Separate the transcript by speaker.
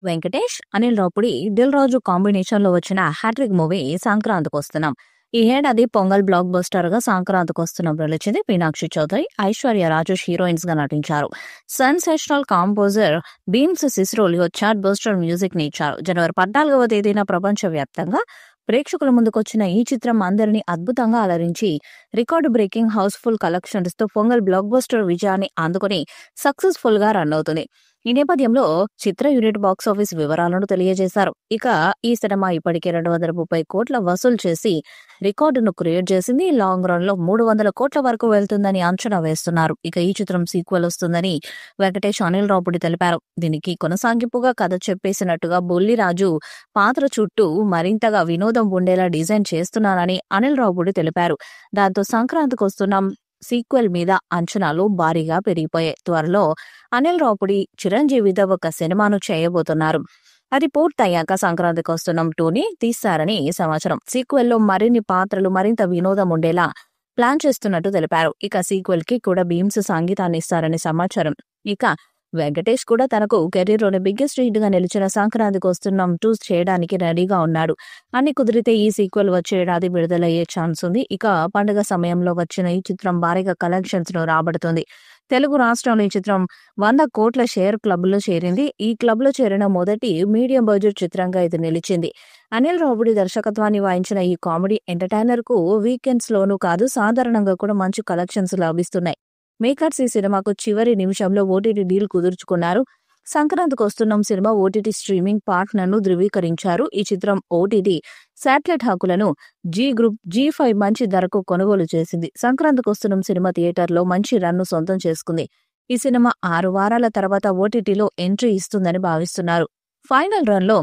Speaker 1: వెంకటేష్, అనిల్ రావుపుడి, దిల్ రాజు కాంబినేషన్‌లో వచ్చిన hat trick movie 'సంక్రాంతికొస్తున్నాం'. ఈ ఏడాది పొంగల్ బ్లాక్ బస్టర్‌గా 'సంక్రాంతికొస్తున్నాం' నిలిచింది. మీనాక్షి చౌదరి, ఐశ్వర్య రాజేష్ హీరోయిన్స్‌గా నటించారు. Sensational composer Bheems Ceciroleo chart buster మ్యూజిక్‌ని ఇచ్చారు. జనవరి 14వ తేదీన ప్రపంచవ్యాప్తంగా ప్రేక్షకుల ముందుకొచ్చిన ఈ చిత్రం అందరినీ అద్భుతంగా అలరించి రికార్డు బ్రేకింగ్ హౌస్‌ఫుల్ కలెక్షన్స్‌తో పొంగల్ బ్లాక్ బస్టర్ విజయాన్ని అందుకొని సక్సెస్‌ఫుల్‌గా రన్ అవుతుంది. ఈ నేపథ్యంలో చిత్ర యూనిట్ బాక్సాఫీస్ వివరాలను తెలియజేశారు. ఇక ఈ సినిమా ఇప్పటికే 230 కోట్ల వసూలు చేసి రికార్డును క్రియేట్ చేసింది. లాంగ్ రన్ లో 300 కోట్ల వరకు వెళ్తుందని అంచనా వేస్తున్నారు. ఇక ఈ చిత్రం సీక్వెల్ వస్తుందని వెంకటేష్, అనిల్ రావుపుడి తెలిపారు. దీనికి కొనసాగింపుగా కథ చెప్పేసినట్టుగా బొల్లిరాజు పాత్ర చుట్టూ మరింతగా వినోదం ఉండేలా డిజైన్ చేస్తున్నానని అనిల్ రావుపుడి తెలిపారు. దాంతో సంక్రాంతికి వస్తున్నాం సీక్వెల్ మీద అంచనాలు భారీగా పెరిగిపోయాయి. త్వరలో అనిల్ రావుపుడి చిరంజీవితో ఒక సినిమాను చేయబోతున్నారు. అది పూర్తయ్యాక సంక్రాంతికి వస్తున్నాం 2ని తీస్తారని సమాచారం. సీక్వెల్లో మరిన్ని పాత్రలు మరింత వినోదం ఉండేలా ప్లాన్ చేస్తున్నట్టు తెలిపారు. ఇక సీక్వెల్ కి కూడా బీమ్స్ సంగీతాన్ని ఇస్తారని సమాచారం. ఇక వెంకటేష్ కూడా తనకు కెరీర్లోని బిగ్గెస్ట్ హిట్ గా నిలిచిన సంక్రాంతికి వస్తున్నాం 2 చేయడానికి రెడీగా ఉన్నాడు. అన్ని కుదిరితే ఈ సీక్వెల్ వచ్చే ఏడాది విడుదలయ్యే ఛాన్స్ ఉంది. ఇక పండుగ సమయంలో వచ్చిన ఈ చిత్రం భారీగా కలెక్షన్స్ ను రాబడుతుంది. తెలుగు రాష్ట్రంలో ఈ చిత్రం 100 కోట్ల షేర్ క్లబ్ లో చేరింది. ఈ క్లబ్ లో చేరిన మొదటి మీడియం బడ్జెట్ చిత్రంగా ఇది నిలిచింది. అనిల్ రావుపుడి దర్శకత్వాన్ని వహించిన ఈ కామెడీ ఎంటర్టైనర్ కు వీకెండ్స్ లోనూ కాదు, సాధారణంగా కూడా మంచి కలెక్షన్స్ లభిస్తున్నాయి. మేకర్స్ ఈ సినిమాకు చివరి నిమిషంలో ఓటీటీ డీల్ కుదుర్చుకున్నారు. సంక్రాంతికి వస్తున్నాం సినిమా ఓటీటీ స్ట్రీమింగ్ పార్ట్నర్ ను ధృవీకరించారు. ఈ చిత్రం ఓటీటీ శాటిలైట్ హక్కులను జీ గ్రూప్, జీ5 మంచి ధరకు కొనుగోలు చేసింది. సంక్రాంతికి వస్తున్నాం సినిమా థియేటర్లో మంచి రన్ను సొంతం చేసుకుంది. ఈ సినిమా 6 వారాల తర్వాత ఓటీటీలో ఎంట్రీ ఇస్తుందని భావిస్తున్నారు. ఫైనల్ రన్ లో